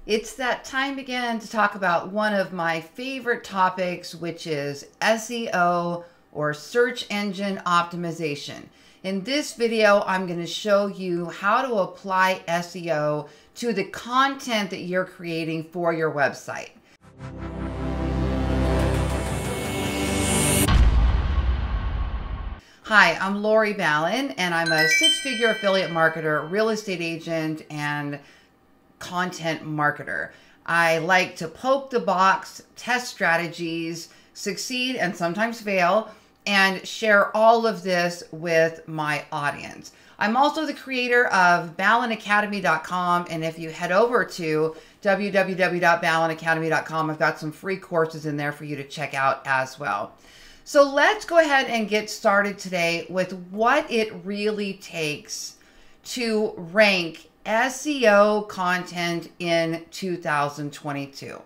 It's that time again to talk about one of my favorite topics, which is SEO or search engine optimization. In this video, I'm going to show you how to apply SEO to the content that you're creating for your website. Hi, I'm Lori Ballen, and I'm a six-figure affiliate marketer, real estate agent, and content marketer. I like to poke the box, test strategies, succeed and sometimes fail, and share all of this with my audience. I'm also the creator of ballenacademy.com, and if you head over to www.ballenacademy.com, I've got some free courses in there for you to check out as well. So let's go ahead and get started today with what it really takes to rank SEO content in 2022.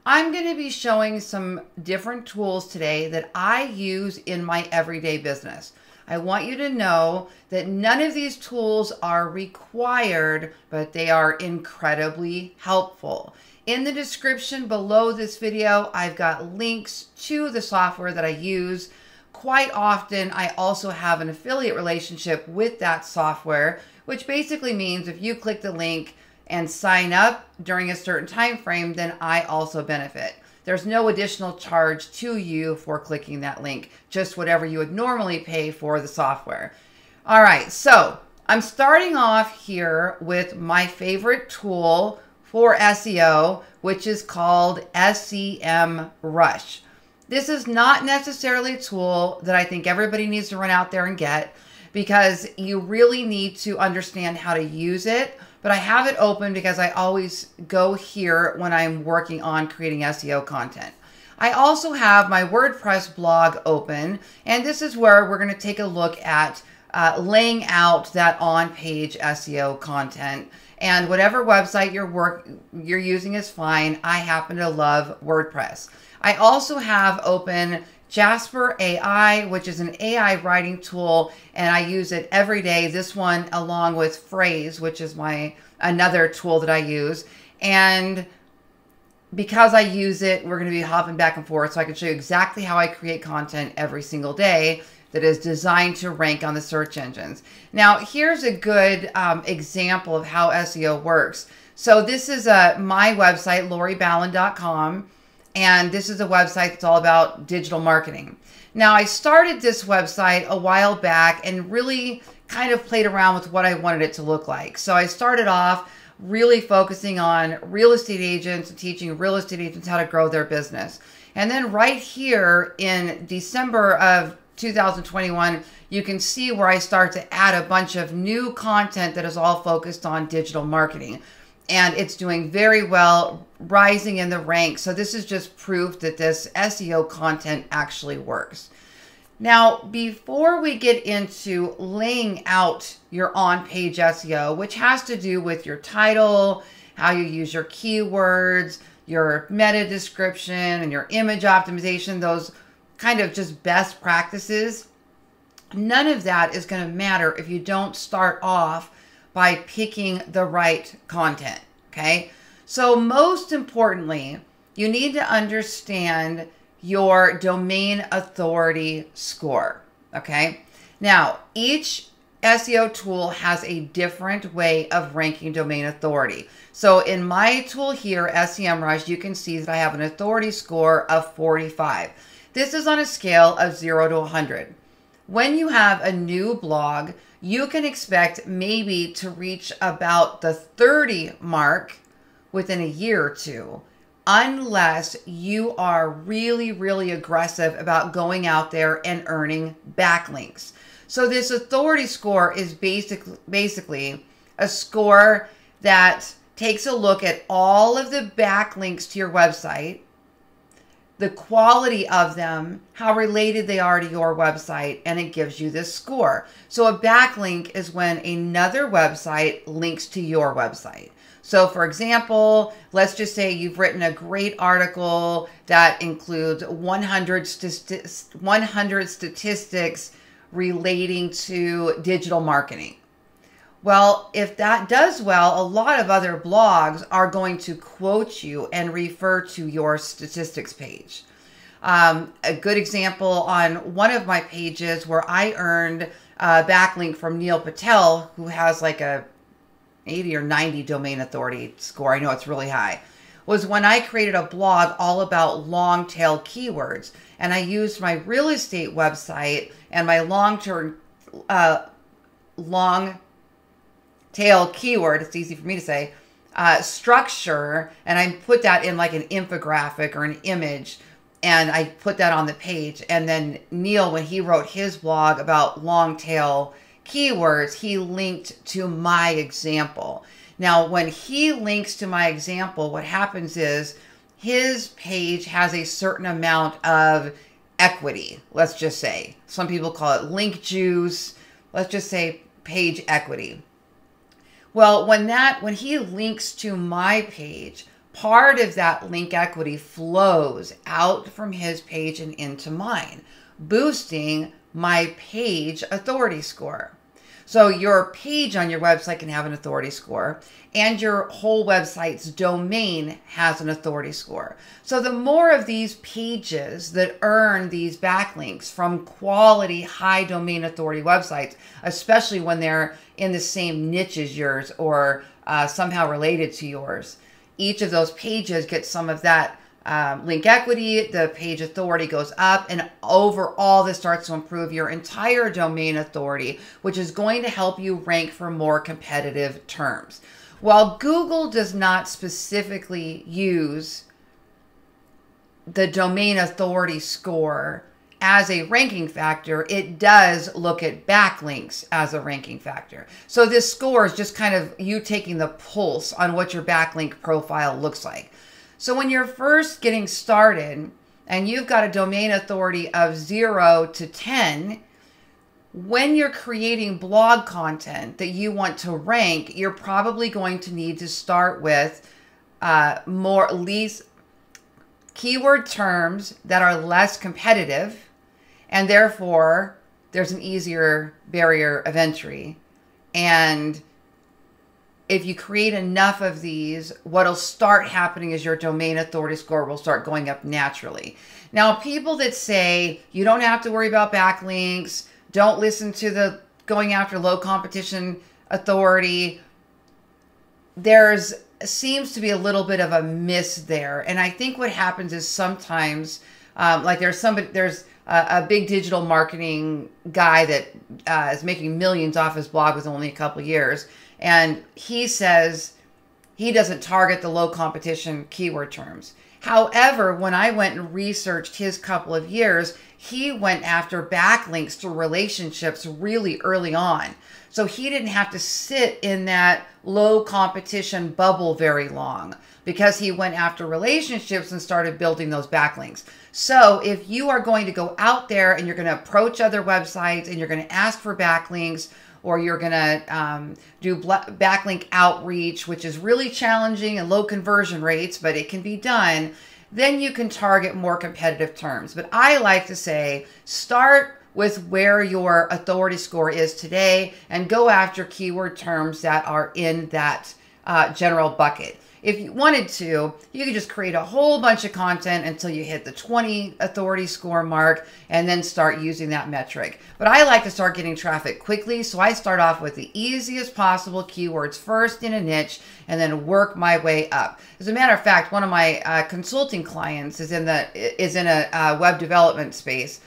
I'm going to be showing some different tools today that I use in my everyday business. I want you to know that none of these tools are required, but they are incredibly helpful. In the description below this video, I've got links to the software that I use. Quite often, I also have an affiliate relationship with that software, which basically means if you click the link and sign up during a certain time frame, then I also benefit. There's no additional charge to you for clicking that link, just whatever you would normally pay for the software. All right, so I'm starting off here with my favorite tool for SEO, which is called SEMRush. This is not necessarily a tool that I think everybody needs to run out there and get, because you really need to understand how to use it. But I have it open because I always go here when I'm working on creating SEO content. I also have my WordPress blog open, and this is where we're going to take a look at laying out that on-page SEO content. And whatever website you're using is fine. I happen to love WordPress. I also have open Jasper AI, which is an AI writing tool, and I use it every day. This one along with Phrase, which is another tool that I use. And because I use it, we're going to be hopping back and forth so I can show you exactly how I create content every single day that is designed to rank on the search engines. Now, here's a good example of how SEO works. So this is my website, loriballen.com. And this is a website that's all about digital marketing. Now, I started this website a while back and really kind of played around with what I wanted it to look like. So I started off really focusing on real estate agents and teaching real estate agents how to grow their business. And then right here in December of 2021, you can see where I start to add a bunch of new content that is all focused on digital marketing. And it's doing very well, rising in the ranks. So this is just proof that this SEO content actually works. Now, before we get into laying out your on-page SEO, which has to do with your title, how you use your keywords, your meta description, and your image optimization, those kind of just best practices, none of that is going to matter if you don't start off by picking the right content, okay? So most importantly, you need to understand your domain authority score, okay? Now, each SEO tool has a different way of ranking domain authority. So in my tool here, SEMRush, you can see that I have an authority score of 45. This is on a scale of 0 to 100. When you have a new blog, you can expect maybe to reach about the 30 mark within a year or two, unless you are really, really aggressive about going out there and earning backlinks. So this authority score is basically a score that takes a look at all of the backlinks to your website, the quality of them, how related they are to your website, and it gives you this score. So a backlink is when another website links to your website. So for example, let's just say you've written a great article that includes 100 statistics relating to digital marketing. Well, if that does well, a lot of other blogs are going to quote you and refer to your statistics page. A good example on one of my pages where I earned a backlink from Neil Patel, who has like a 80 or 90 domain authority score. I know it's really high. Was when I created a blog all about long tail keywords. And I used my real estate website and my long tail keyword, it's easy for me to say, structure. And I put that in like an infographic or an image. And I put that on the page. And then Neil, when he wrote his blog about long tail keywords, he linked to my example. Now, when he links to my example, what happens is his page has a certain amount of equity, let's just say. Some people call it link juice. Let's just say page equity. Well, when he links to my page, part of that link equity flows out from his page and into mine, boosting my page authority score. So your page on your website can have an authority score, and your whole website's domain has an authority score. So the more of these pages that earn these backlinks from quality high domain authority websites, especially when they're in the same niche as yours or somehow related to yours, each of those pages gets some of that link equity, the page authority goes up, and overall this starts to improve your entire domain authority, which is going to help you rank for more competitive terms. While Google does not specifically use the domain authority score as a ranking factor, it does look at backlinks as a ranking factor. So this score is just kind of you taking the pulse on what your backlink profile looks like. So when you're first getting started and you've got a domain authority of 0 to 10, when you're creating blog content that you want to rank, you're probably going to need to start with least keyword terms that are less competitive, and therefore there's an easier barrier of entry. And if you create enough of these, what'll start happening is your domain authority score will start going up naturally. Now, people that say you don't have to worry about backlinks, don't listen to the going after low competition authority, seems to be a little bit of a miss there. And I think what happens is sometimes, like there's a big digital marketing guy that is making millions off his blog with only a couple of years. And he says he doesn't target the low competition keyword terms. However, when I went and researched his couple of years, he went after backlinks to relationships really early on. So he didn't have to sit in that low competition bubble very long because he went after relationships and started building those backlinks. So if you are going to go out there and you're going to approach other websites and you're going to ask for backlinks, or you're going to do backlink outreach, which is really challenging and low conversion rates, but it can be done, then you can target more competitive terms. But I like to say, start with where your authority score is today and go after keyword terms that are in that general bucket. If you wanted to, you could just create a whole bunch of content until you hit the 20 authority score mark and then start using that metric. But I like to start getting traffic quickly, so I start off with the easiest possible keywords first in a niche and then work my way up. As a matter of fact, one of my consulting clients is in a web development space.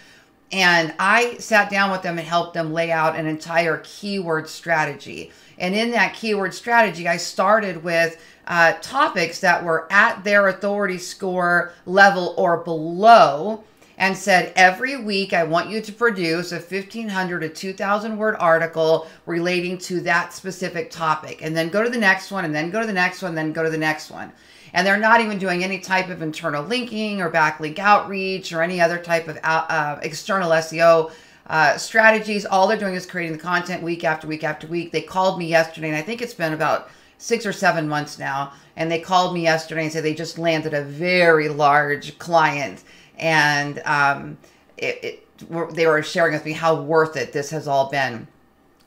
And I sat down with them and helped them lay out an entire keyword strategy. And in that keyword strategy, I started with topics that were at their authority score level or below, and said, every week I want you to produce a 1,500 to 2,000 word article relating to that specific topic. And then go to the next one, and then go to the next one, and then go to the next one. And they're not even doing any type of internal linking or backlink outreach or any other type of external SEO strategies. All they're doing is creating the content week after week after week. They called me yesterday, and I think it's been about 6 or 7 months now. And they called me yesterday and said they just landed a very large client. And they were sharing with me how worth it this has all been,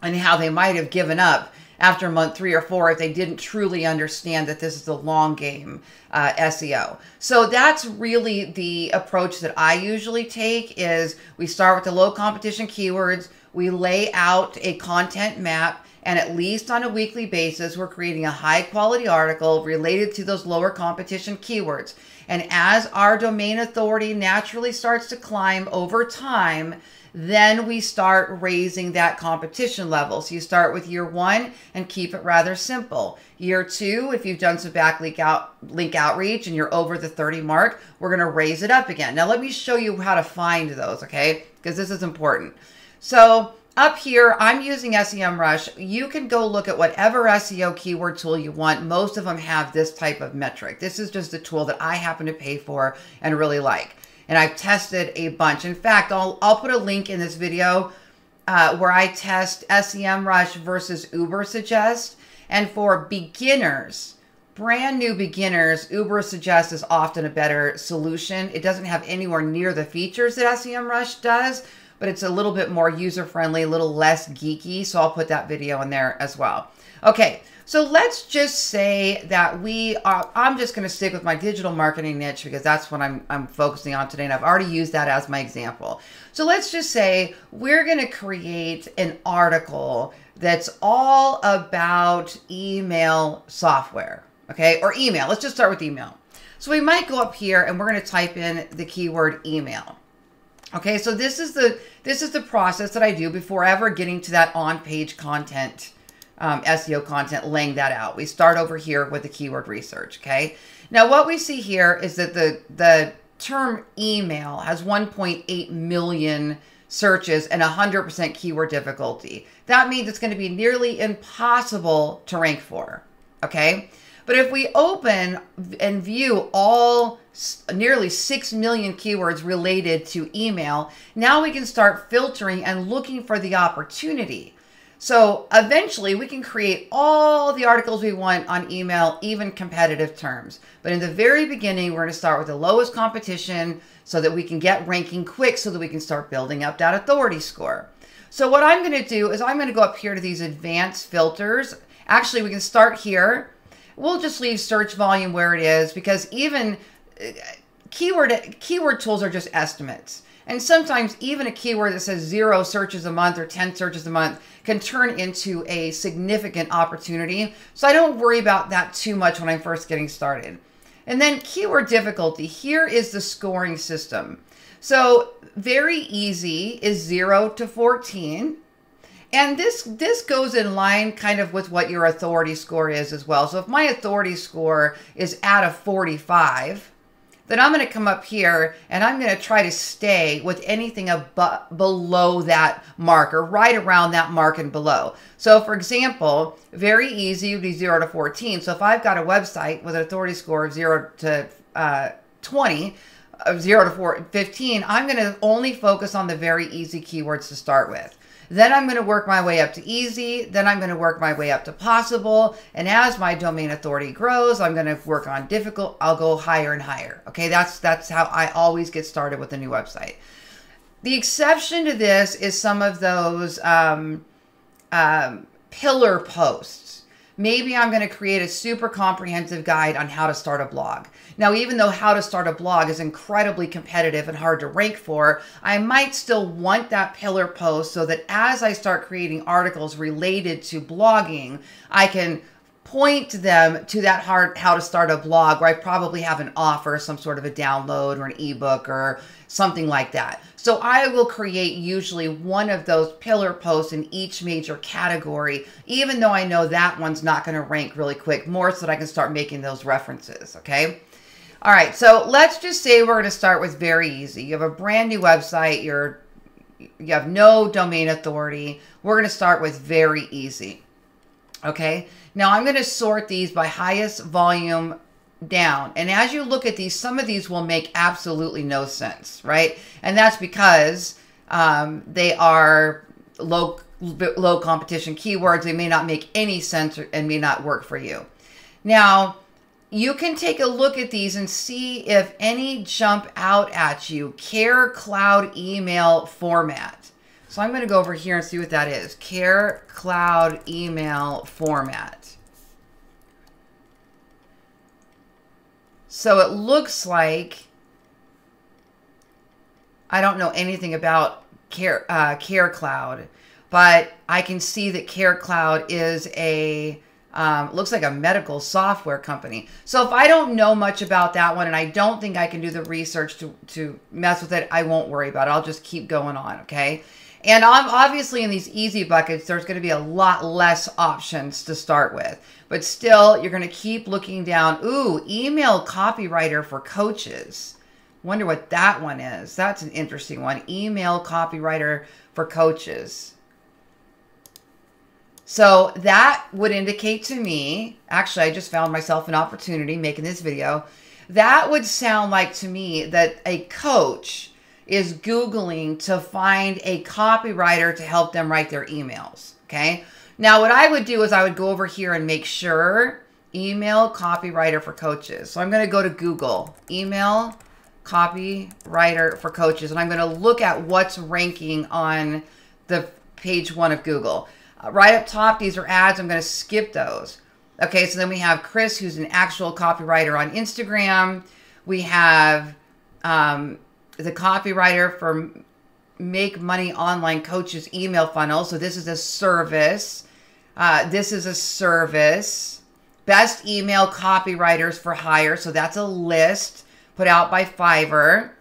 and how they might have given up after month 3 or 4 if they didn't truly understand that this is the long game SEO. So that's really the approach that I usually take. Is we start with the low competition keywords, we lay out a content map, and at least on a weekly basis, we're creating a high quality article related to those lower competition keywords. And as our domain authority naturally starts to climb over time, then we start raising that competition level. So you start with year 1 and keep it rather simple. Year 2, if you've done some backlink link outreach and you're over the 30 mark, we're going to raise it up again. Now let me show you how to find those, okay? Because this is important. So up here, I'm using SEMRush. You can go look at whatever SEO keyword tool you want. Most of them have this type of metric. This is just a tool that I happen to pay for and really like. And I've tested a bunch. In fact, I'll put a link in this video where I test SEMRush versus Ubersuggest. And for beginners, brand new beginners, Ubersuggest is often a better solution. It doesn't have anywhere near the features that SEMRush does, but it's a little bit more user-friendly, a little less geeky. So I'll put that video in there as well. Okay, so let's just say that I'm just going to stick with my digital marketing niche because that's what I'm focusing on today. And I've already used that as my example. So let's just say we're going to create an article that's all about email software, okay? Or email. Let's just start with email. So we might go up here and we're going to type in the keyword email. Okay, so this is the process that I do before ever getting to that on-page content, SEO content, laying that out. We start over here with the keyword research, okay? Now, what we see here is that the term email has 1.8 million searches and 100% keyword difficulty. That means it's going to be nearly impossible to rank for, okay? But if we open and view all nearly 6 million keywords related to email, now we can start filtering and looking for the opportunity. So eventually we can create all the articles we want on email, even competitive terms. But in the very beginning, we're going to start with the lowest competition so that we can get ranking quick so that we can start building up that authority score. So what I'm going to do is I'm going to go up here to these advanced filters. Actually, we can start here. We'll just leave search volume where it is because even keyword tools are just estimates. And sometimes even a keyword that says 0 searches a month or 10 searches a month can turn into a significant opportunity. So I don't worry about that too much when I'm first getting started. And then keyword difficulty. Here is the scoring system. So very easy is 0 to 14. And this goes in line kind of with what your authority score is as well. So if my authority score is at a 45, then I'm going to come up here and I'm going to try to stay with anything below that mark or right around that mark and below. So for example, very easy would be 0 to 14. So if I've got a website with an authority score of 0 to 20, 0 to 15, I'm going to only focus on the very easy keywords to start with. Then I'm going to work my way up to easy. Then I'm going to work my way up to possible. And as my domain authority grows, I'm going to work on difficult. I'll go higher and higher. Okay, that's how I always get started with a new website. The exception to this is some of those pillar posts. Maybe I'm going to create a super comprehensive guide on how to start a blog. Now, even though how to start a blog is incredibly competitive and hard to rank for, I might still want that pillar post so that as I start creating articles related to blogging, I can point them to that how to start a blog where I probably have an offer, some sort of a download or an ebook or something like that. So I will create usually one of those pillar posts in each major category, even though I know that one's not going to rank really quick, more so that I can start making those references, okay? All right, so let's just say we're going to start with very easy. You have a brand new website, you have no domain authority. We're going to start with very easy, okay? Now I'm going to sort these by highest volume down. And as you look at these, some of these will make absolutely no sense, right? And that's because they are low competition keywords. They may not make any sense and may not work for you. Now, you can take a look at these and see if any jump out at you. Care cloud email format. So I'm going to go over here and see what that is. Care Cloud email format. So it looks like, I don't know anything about Care Cloud, but I can see that Care Cloud is a, looks like a medical software company. So if I don't know much about that one and I don't think I can do the research to mess with it, I won't worry about it. I'll just keep going on, okay? And obviously in these easy buckets, there's going to be a lot less options to start with. But still, you're going to keep looking down. Ooh, email copywriter for coaches. Wonder what that one is. That's an interesting one. Email copywriter for coaches. So that would indicate to me, actually, I just found myself an opportunity making this video. That would sound like to me that a coach is Googling to find a copywriter to help them write their emails, okay? Now, what I would do is I would go over here and make sure email copywriter for coaches. So I'm going to go to Google, email copywriter for coaches, and I'm going to look at what's ranking on the page 1 of Google. Right up top, these are ads. I'm going to skip those. Okay, so then we have Chris, who's an actual copywriter on Instagram. We have the copywriter for Make Money Online Coaches email funnel. So this is a service. This is a service. Best email copywriters for hire. So that's a list put out by Fiverr.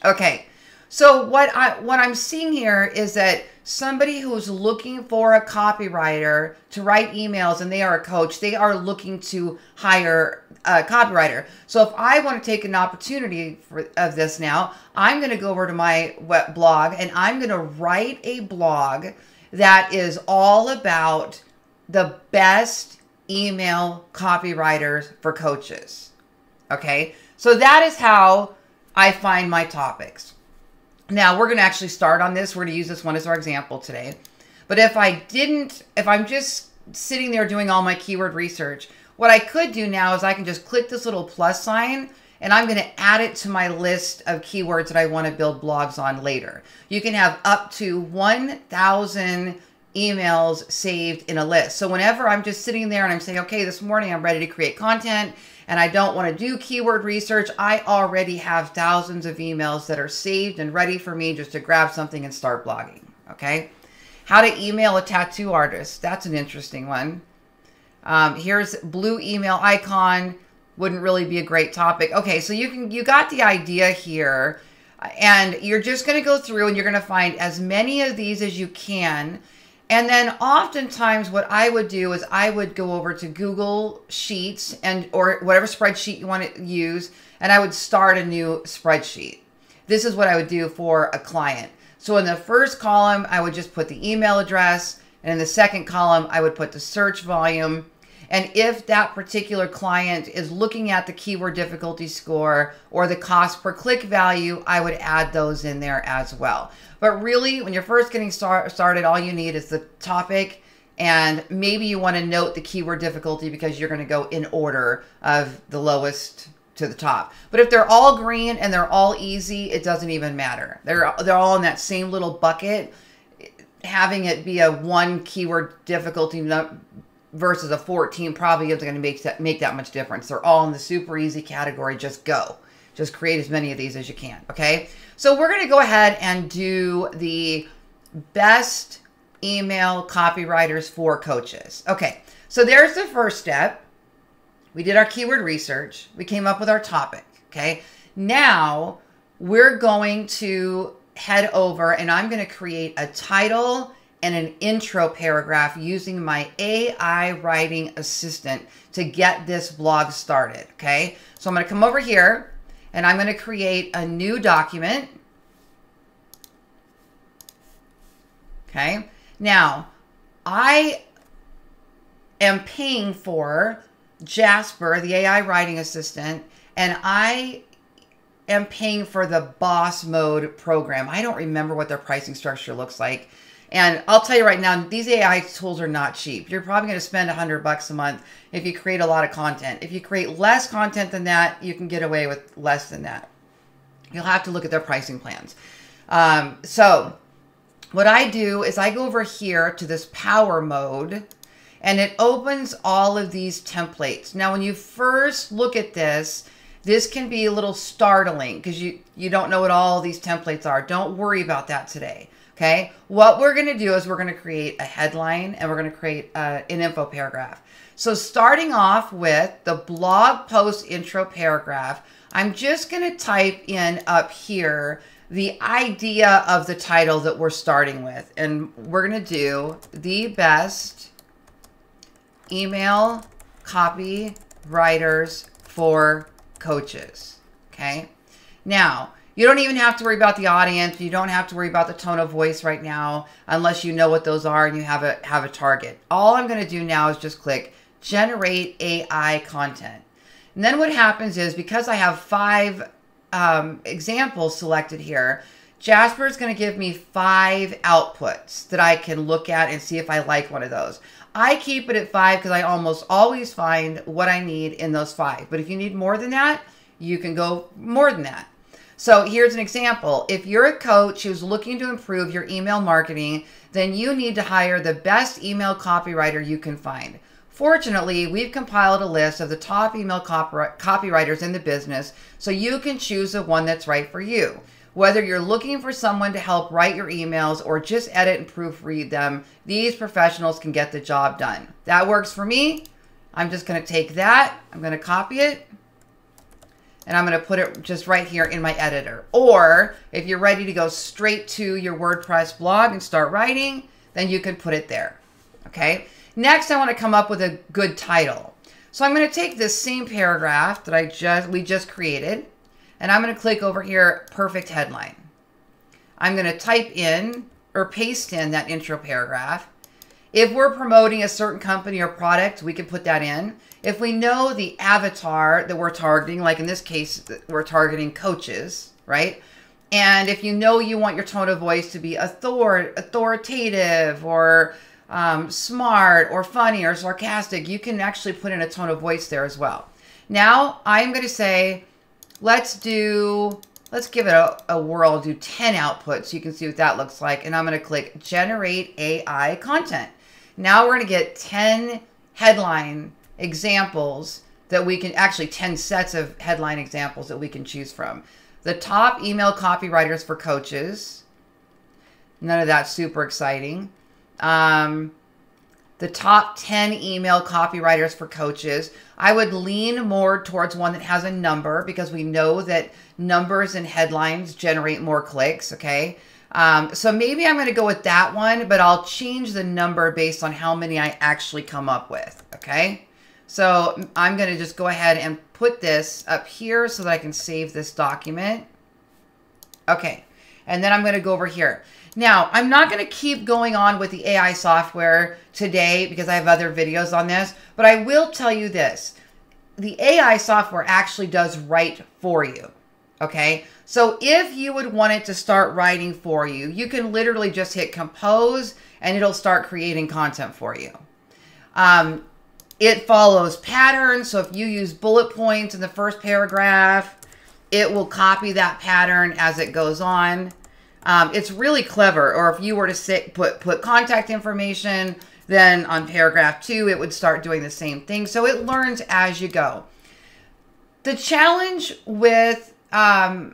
Okay. So what I'm seeing here is that somebody who's looking for a copywriter to write emails and they are a coach, they are looking to hire a copywriter. So if I want to take an opportunity of this now, I'm going to go over to my web blog and I'm going to write a blog that is all about the best email copywriters for coaches. Okay, so that is how I find my topics. Now, we're going to actually start on this. We're going to use this one as our example today. But if I'm just sitting there doing all my keyword research, what I could do now is I can just click this little plus sign and I'm going to add it to my list of keywords that I want to build blogs on later. You can have up to 1,000 emails saved in a list. So whenever I'm just sitting there and I'm saying, okay, this morning I'm ready to create content and I don't want to do keyword research, I already have thousands of emails that are saved and ready for me just to grab something and start blogging, okay? How to email a tattoo artist. That's an interesting one. Here's blue email icon. Wouldn't really be a great topic. Okay, so you got the idea here, and you're just going to go through and you're going to find as many of these as you can. And then oftentimes what I would do is I would go over to Google Sheets or whatever spreadsheet you want to use, and I would start a new spreadsheet. This is what I would do for a client. So in the first column, I would just put the email address, and in the second column, I would put the search volume. And if that particular client is looking at the keyword difficulty score or the cost per click value, I would add those in there as well. But really, when you're first getting started, all you need is the topic, and maybe you want to note the keyword difficulty because you're going to go in order of the lowest to the top. But if they're all green and they're all easy, it doesn't even matter. They're all in that same little bucket. Having it be a 1 keyword difficulty versus a 14 probably isn't going to make that much difference. They're all in the super easy category. Just go. Just create as many of these as you can, okay? So we're going to go ahead and do the best email copywriters for coaches. Okay, so there's the first step. We did our keyword research. We came up with our topic, okay? Now we're going to head over and I'm going to create a title and an intro paragraph using my AI writing assistant to get this blog started, okay? So I'm going to come over here and I'm going to create a new document. Okay. Now, I am paying for Jasper, the AI writing assistant, and I am paying for the boss mode program. I don't remember what their pricing structure looks like. And I'll tell you right now, these AI tools are not cheap. You're probably going to spend $100 a month if you create a lot of content. If you create less content than that, you can get away with less than that. You'll have to look at their pricing plans. So what I do is I go over here to this power mode, and it opens all of these templates. Now, when you first look at this, this can be a little startling because you don't know what all these templates are. Don't worry about that today, okay? What we're gonna do is we're gonna create a headline and we're gonna create an info paragraph. So starting off with the blog post intro paragraph, I'm just gonna type in up here the idea of the title that we're starting with. And we're gonna do the best email copywriters for coaches, okay? Now, you don't even have to worry about the audience. You don't have to worry about the tone of voice right now unless you know what those are and you have a target. All I'm gonna do now is just click Generate AI Content. And then what happens is, because I have 5 examples selected here, Jasper is going to give me 5 outputs that I can look at and see if I like one of those. I keep it at 5 because I almost always find what I need in those 5. But if you need more than that, you can go more than that. So here's an example. If you're a coach who's looking to improve your email marketing, then you need to hire the best email copywriter you can find. Fortunately, we've compiled a list of the top email copywriters in the business, so you can choose the one that's right for you. Whether you're looking for someone to help write your emails or just edit and proofread them, these professionals can get the job done. That works for me. I'm just going to take that, I'm going to copy it, and I'm going to put it just right here in my editor. Or if you're ready to go straight to your WordPress blog and start writing, then you can put it there. Okay? Next, I want to come up with a good title. So I'm going to take this same paragraph that we just created, and I'm going to click over here, perfect headline. I'm going to type in or paste in that intro paragraph. If we're promoting a certain company or product, we can put that in. If we know the avatar that we're targeting, like in this case, we're targeting coaches, right? And if you know you want your tone of voice to be authoritative or smart or funny or sarcastic, you can actually put in a tone of voice there as well. Now I'm going to say, let's give it a whirl, do 10 outputs so you can see what that looks like. And I'm going to click Generate AI Content. Now we're going to get 10 headline examples that we can, actually 10 sets of headline examples that we can choose from. The top email copywriters for coaches. None of that's super exciting. The top 10 email copywriters for coaches. I would lean more towards one that has a number because we know that numbers and headlines generate more clicks, okay? So maybe I'm going to go with that one, but I'll change the number based on how many I actually come up with, okay? So I'm going to just go ahead and put this up here so that I can save this document. Okay, and then I'm going to go over here. Now, I'm not going to keep going on with the AI software today because I have other videos on this, but I will tell you this. The AI software actually does write for you, okay? So if you would want it to start writing for you, you can literally just hit compose and it'll start creating content for you. It follows patterns, so if you use bullet points in the first paragraph, it will copy that pattern as it goes on. It's really clever. Or if you were to put contact information, then on paragraph 2, it would start doing the same thing. So it learns as you go. The challenge with the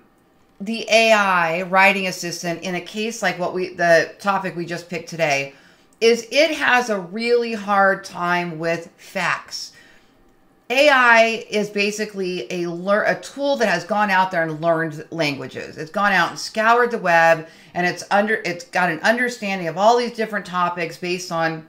AI writing assistant in a case like the topic we just picked today is it has a really hard time with facts. AI is basically a tool that has gone out there and learned languages. It's gone out and scoured the web, and it's got an understanding of all these different topics based on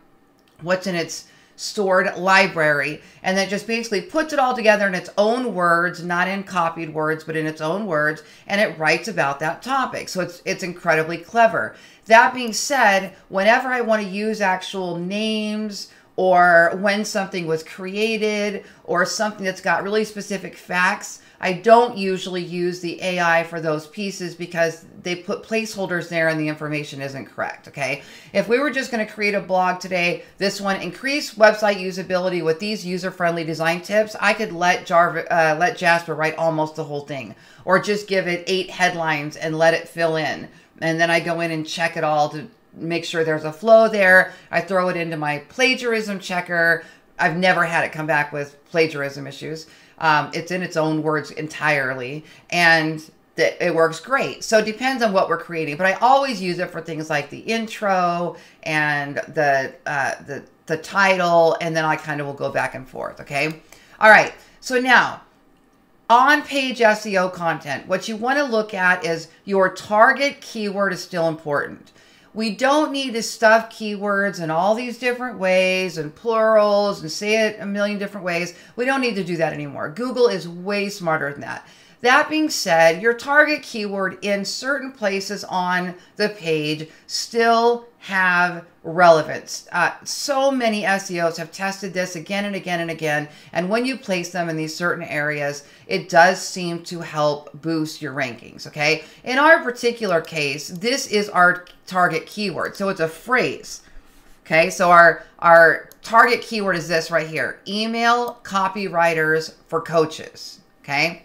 what's in its stored library, and then just basically puts it all together in its own words, not in copied words, but in its own words, and it writes about that topic. So it's incredibly clever. That being said, whenever I want to use actual names or when something was created or something that's got really specific facts, I don't usually use the AI for those pieces because they put placeholders there and the information isn't correct, okay? If we were just going to create a blog today, this one, increase website usability with these user-friendly design tips, I could let Jasper write almost the whole thing, or just give it 8 headlines and let it fill in. And then I go in and check it all to make sure there's a flow there. I throw it into my plagiarism checker. I've never had it come back with plagiarism issues. It's in its own words entirely, and it works great. So it depends on what we're creating, but I always use it for things like the intro and the title, and then I kind of will go back and forth. Okay. All right. So now on page SEO content, what you want to look at is your target keyword is still important. We don't need to stuff keywords in all these different ways and plurals and say it a million different ways. We don't need to do that anymore. Google is way smarter than that. That being said, your target keyword in certain places on the page still have relevance. So many SEOs have tested this again and again and again. And when you place them in these certain areas, it does seem to help boost your rankings, okay? In our particular case, this is our target keyword. So it's a phrase, okay? So our target keyword is this right here, email copywriters for coaches, okay?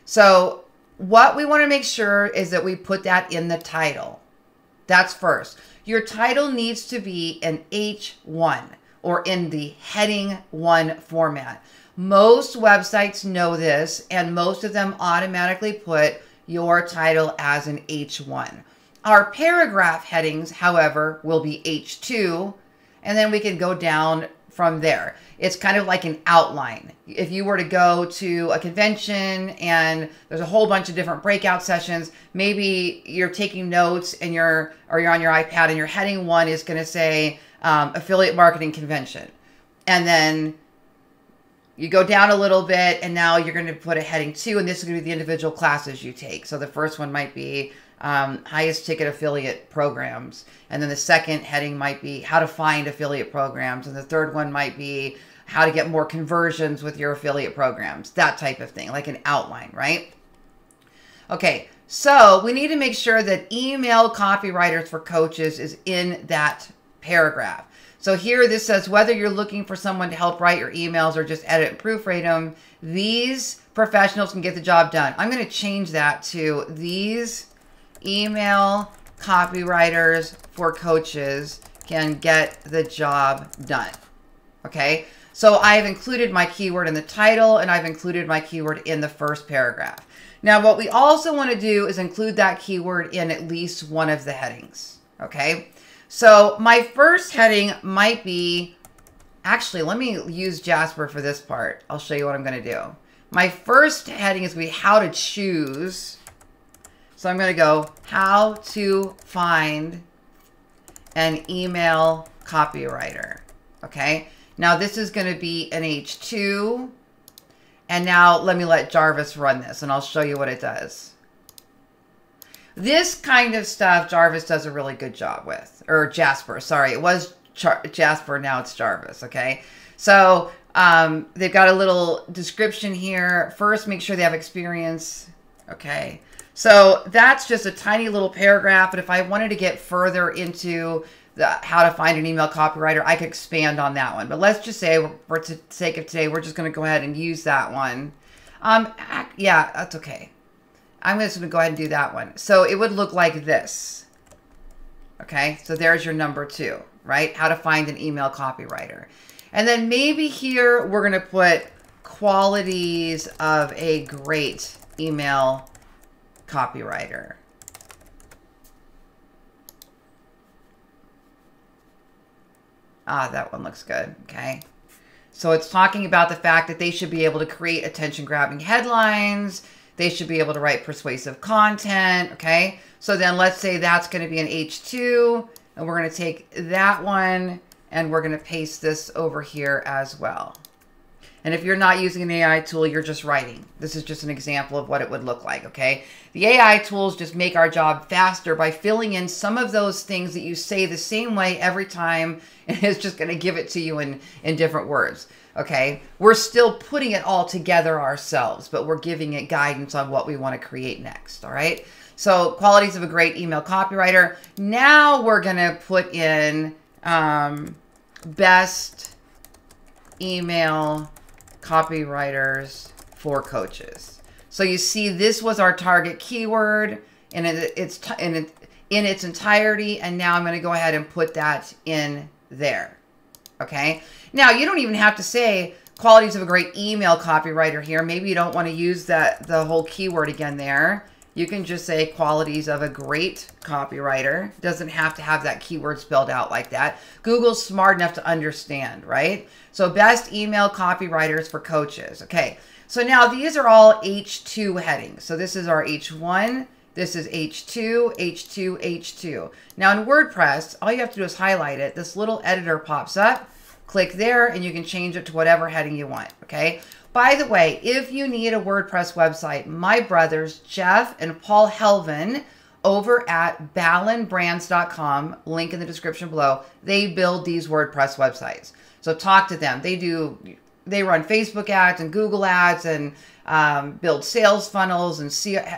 So what we want to make sure is that we put that in the title. That's first. Your title needs to be in H1 or in the heading 1 format. Most websites know this, and most of them automatically put your title as an H1. Our paragraph headings, however, will be H2, and then we can go down from there. It's kind of like an outline. If you were to go to a convention and there's a whole bunch of different breakout sessions, maybe you're taking notes and you're on your iPad and your heading 1 is going to say affiliate marketing convention. And then you go down a little bit and now you're going to put a heading 2, and this is going to be the individual classes you take. So the first one might be highest ticket affiliate programs. And then the second heading might be how to find affiliate programs. And the third one might be how to get more conversions with your affiliate programs, that type of thing, like an outline, right? Okay, so we need to make sure that email copywriters for coaches is in that paragraph. So here this says, whether you're looking for someone to help write your emails or just edit and proofread them, these professionals can get the job done. I'm going to change that to these email copywriters for coaches can get the job done. Okay, so I've included my keyword in the title and I've included my keyword in the first paragraph. Now, what we also want to do is include that keyword in at least one of the headings. Okay, so my first heading might be, actually, let me use Jasper for this part. I'll show you what I'm going to do. My first heading is going to be how to choose. So I'm going to go how to find an email copywriter. Okay. Now this is going to be an H2. And now let me let Jarvis run this and I'll show you what it does. This kind of stuff Jarvis does a really good job with, or Jasper, sorry. It was Jasper, now it's Jarvis. Okay. So they've got a little description here. First, make sure they have experience. Okay. So that's just a tiny little paragraph, but if I wanted to get further into how to find an email copywriter, I could expand on that one. But let's just say, for the sake of today, we're just going to go ahead and use that one. Yeah, that's okay. I'm just going to go ahead and do that one. So it would look like this. Okay, so there's your number 2, right? How to find an email copywriter. And then maybe here we're going to put qualities of a great email copywriter. That one looks good. Okay. So it's talking about the fact that they should be able to create attention-grabbing headlines. They should be able to write persuasive content. Okay. So then let's say that's going to be an H2, and we're going to take that one and we're going to paste this over here as well. And if you're not using an AI tool, you're just writing. This is just an example of what it would look like, okay? The AI tools just make our job faster by filling in some of those things that you say the same way every time, and it's just going to give it to you in different words, okay? We're still putting it all together ourselves, but we're giving it guidance on what we want to create next, all right? So qualities of a great email copywriter. Now we're going to put in best email copywriters for coaches. So you see, this was our target keyword, and it's in in its entirety. And now I'm going to go ahead and put that in there. Okay. Now you don't even have to say qualities of a great email copywriter here. Maybe you don't want to use the whole keyword again there. You can just say qualities of a great copywriter. Doesn't have to have that keyword spelled out like that. Google's smart enough to understand, right? So best email copywriters for coaches. Okay. So now these are all H2 headings. So this is our H1. This is H2, H2, H2. Now in WordPress, all you have to do is highlight it. This little editor pops up. Click there and you can change it to whatever heading you want. Okay. By the way, if you need a WordPress website, my brothers, Jeff and Paul Helvin over at ballenbrands.com, link in the description below, they build these WordPress websites. So talk to them. They run Facebook ads and Google ads and build sales funnels and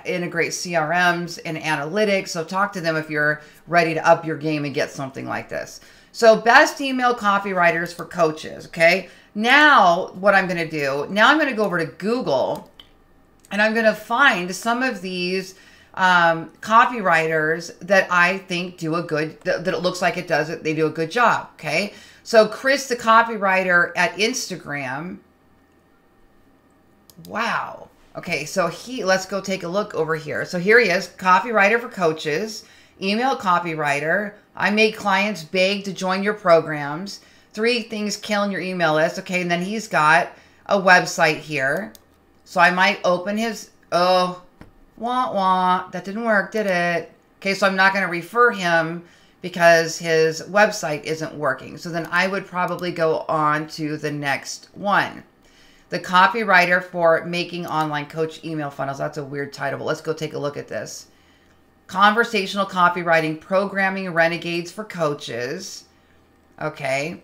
integrate CRMs and analytics. So talk to them if you're ready to up your game and get something like this. So best email copywriters for coaches. Okay. Now what I'm going to do, now I'm going to go over to Google and I'm going to find some of these copywriters that I think do a good, that it looks like they do a good job. Okay. So Chris, the copywriter at Instagram. Wow. Okay. So let's go take a look over here. So here he is, copywriter for coaches, email copywriter. I make clients beg to join your programs. 3 things killing your email list. Okay. And then he's got a website here. So I might open his, oh, wah, wah. That didn't work, did it? Okay. So I'm not going to refer him because his website isn't working. So then I would probably go on to the next one. The copywriter for making online coach email funnels. That's a weird title, but let's go take a look at this. Conversational copywriting, programming renegades for coaches. Okay.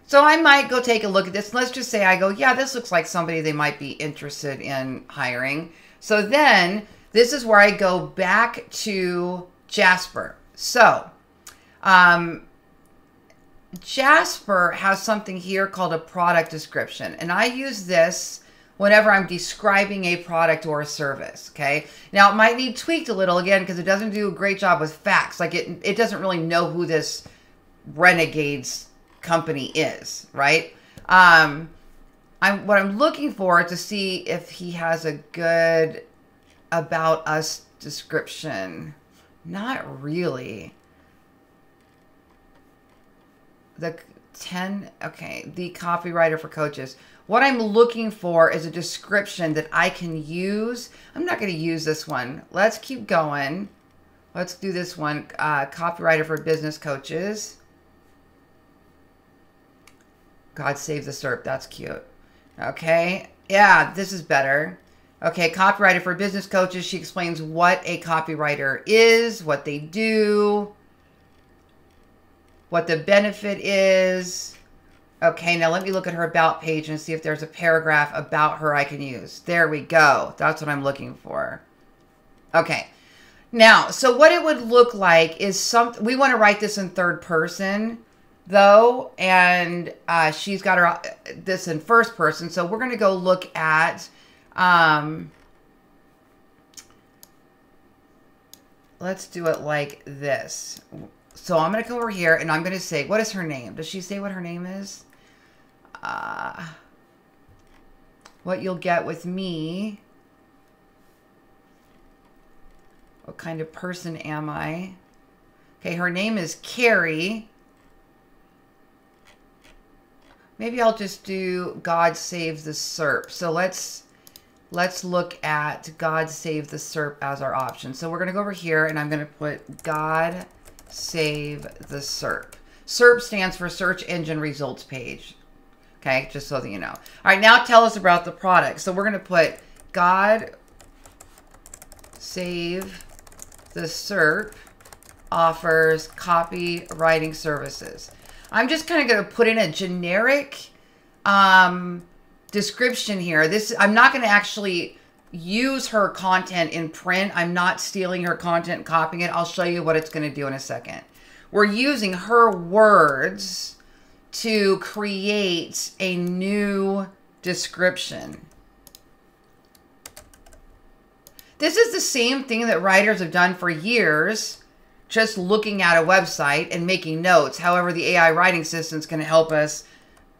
So I might go take a look at this. Let's just say I go, yeah, this looks like somebody they might be interested in hiring. So then this is where I go back to Jasper. So Jasper has something here called a product description. And I use this whenever I'm describing a product or a service. Okay. Now it might need tweaked a little again, because it doesn't do a great job with facts. Like it doesn't really know who this Renegades company is, right? What I'm looking for to see if he has a good about us description. Not really. The copywriter for coaches. What I'm looking for is a description that I can use. I'm not going to use this one. Let's keep going. Let's do this one. Copywriter for business coaches. God save the SERP. That's cute. Okay. Yeah, this is better. Okay. Copywriter for business coaches. She explains what a copywriter is, what they do, what the benefit is. Okay, now let me look at her about page and see if there's a paragraph about her I can use. There we go. That's what I'm looking for. Okay. Now, so what it would look like is we want to write this in third person though, and she's got this in first person. So we're going to go look at, let's do it like this. So I'm going to go over here and I'm going to say, what is her name? Does she say what her name is? What you'll get with me. What kind of person am I? Okay, her name is Carrie. Maybe I'll just do God Save the SERP. So let's look at God Save the SERP as our option. So we're going to go over here and I'm going to put God Save the SERP. SERP stands for Search Engine Results Page. Okay, just so that you know. All right, now tell us about the product. So we're going to put God Save the SERP offers copywriting services. I'm just kind of going to put in a generic description here. I'm not going to actually use her content in print. I'm not stealing her content and copying it. I'll show you what it's going to do in a second. We're using her words to create a new description. This is the same thing that writers have done for years, just looking at a website and making notes. However, the AI writing system is going to help us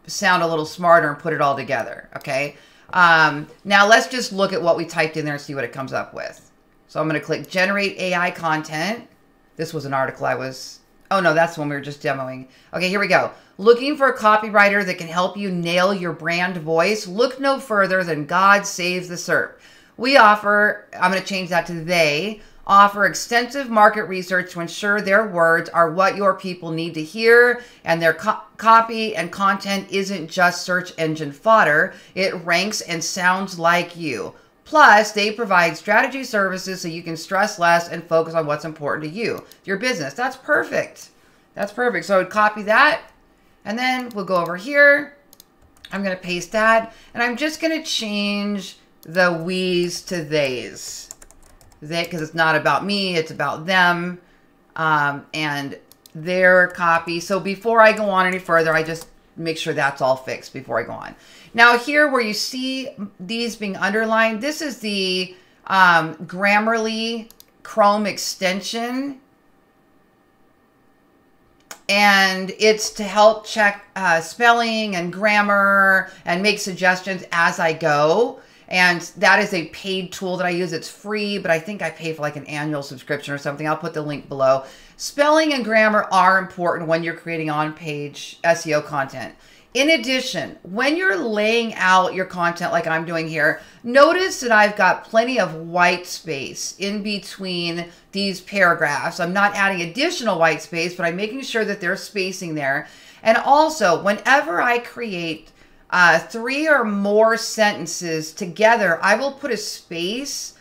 sound a little smarter and put it all together, okay? Now let's just look at what we typed in there and see what it comes up with. So I'm going to click Generate AI Content. This was an article oh no, that's the one we were just demoing. Okay, here we go. Looking for a copywriter that can help you nail your brand voice? Look no further than God Saves the SERP. We offer, I'm going to change that to they, offer extensive market research to ensure their words are what your people need to hear, and their copy and content isn't just search engine fodder. It ranks and sounds like you. Plus, they provide strategy services so you can stress less and focus on what's important to you, your business. That's perfect. That's perfect. So I would copy that, and then we'll go over here. I'm going to paste that, and I'm just going to change the we's to they's. They, because it's not about me, it's about them and their copy. So before I go on any further, I just make sure that's all fixed before I go on. Now here where you see these being underlined, this is the Grammarly Chrome extension. And it's to help check spelling and grammar and make suggestions as I go. And that is a paid tool that I use. It's free, but I think I pay for like an annual subscription or something. I'll put the link below. Spelling and grammar are important when you're creating on-page SEO content. In addition, when you're laying out your content like I'm doing here, notice that I've got plenty of white space in between these paragraphs. I'm not adding additional white space, but I'm making sure that there's spacing there. And also, whenever I create 3 or more sentences together, I will put a space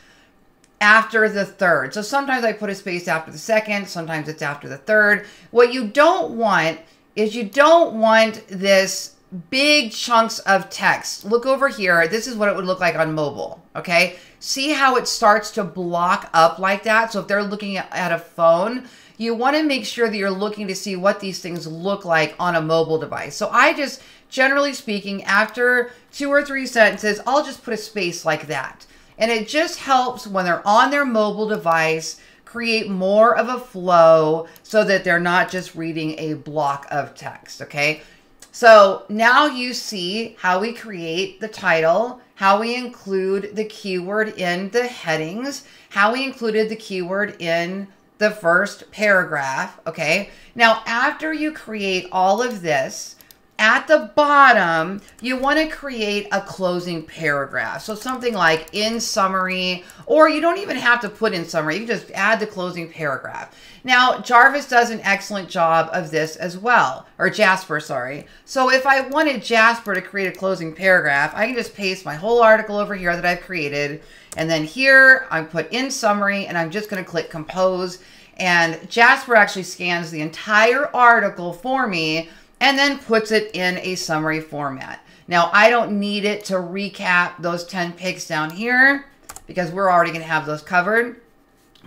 after the third. So sometimes I put a space after the second, sometimes it's after the third. What you don't want is you don't want this big chunks of text. Look over here. This is what it would look like on mobile, okay? See how it starts to block up like that? So if they're looking at a phone, you want to make sure that you're looking to see what these things look like on a mobile device. So I just, generally speaking, after 2 or 3 sentences, I'll just put a space like that. And it just helps when they're on their mobile device create more of a flow so that they're not just reading a block of text, okay? So now you see how we create the title, how we include the keyword in the headings, how we included the keyword in the first paragraph, okay? Now, after you create all of this, at the bottom, you want to create a closing paragraph. So something like in summary, or you don't even have to put in summary. You can just add the closing paragraph. Now, Jarvis does an excellent job of this as well, or Jasper, sorry. So if I wanted Jasper to create a closing paragraph, I can just paste my whole article over here that I've created. And then here I put in summary, and I'm just going to click compose. And Jasper actually scans the entire article for me and then puts it in a summary format. Now, I don't need it to recap those 10 picks down here because we're already going to have those covered.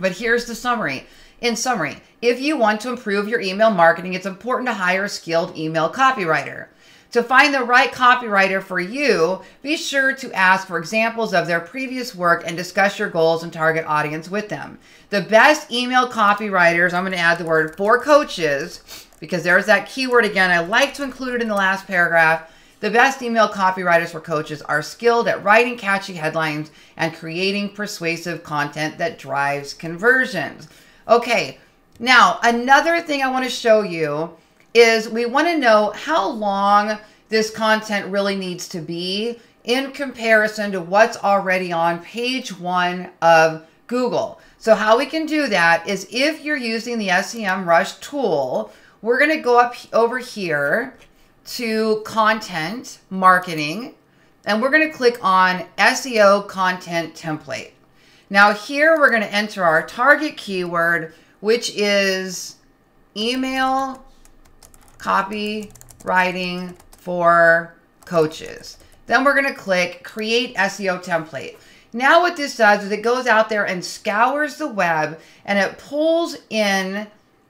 But here's the summary. In summary, if you want to improve your email marketing, it's important to hire a skilled email copywriter. To find the right copywriter for you, be sure to ask for examples of their previous work and discuss your goals and target audience with them. The best email copywriters, I'm going to add the word for coaches, because there's that keyword again. I like to include it in the last paragraph. The best email copywriters for coaches are skilled at writing catchy headlines and creating persuasive content that drives conversions. Okay, now another thing I want to show you is we want to know how long this content really needs to be in comparison to what's already on page 1 of Google. So how we can do that is if you're using the SEMRush tool, we're going to go up over here to content marketing, and we're going to click on SEO Content Template. Now here we're going to enter our target keyword, which is email copywriting for coaches. Then we're going to click Create SEO Template. Now what this does is it goes out there and scours the web, and it pulls in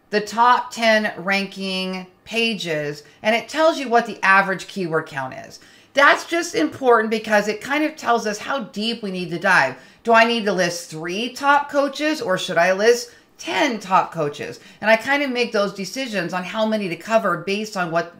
the top 10 ranking pages, and it tells you what the average keyword count is. That's just important because it kind of tells us how deep we need to dive. Do I need to list 3 top coaches, or should I list 10 top coaches. And I kind of make those decisions on how many to cover based on what